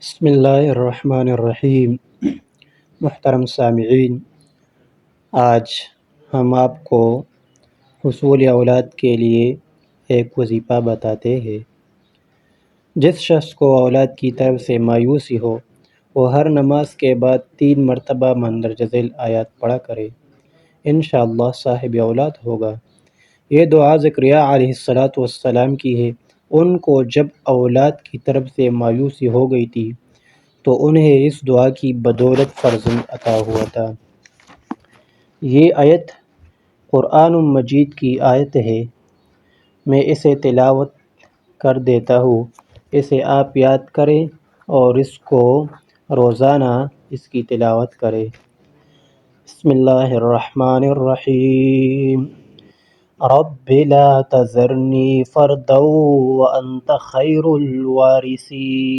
بسم اللہ الرحمن الرحیم۔ محترم سامعین، آج ہم آپ کو حصول اولاد کے لیے ایک وظیفہ بتاتے ہیں۔ جس شخص کو اولاد کی طرف سے مایوسی ہو وہ ہر نماز کے بعد 3 مرتبہ مندرجہ ذیل آیات پڑھا کرے، انشاءاللہ صاحب اولاد ہوگا۔ یہ دعا زکریا علیہ السلام کی ہے۔ ان کو جب اولاد کی طرف سے مایوسی ہو گئی تھی تو انہیں اس دعا کی بدولت فرزند عطا ہوا تھا۔ یہ آیت قرآن مجید کی آیت ہے۔ میں اسے تلاوت کر دیتا ہوں، اسے آپ یاد کریں اور اس کو روزانہ اس کی تلاوت کریں۔ بسم اللہ الرحمن الرحیم۔ رب لا تذرنی فردا وانت خیر الوارثین۔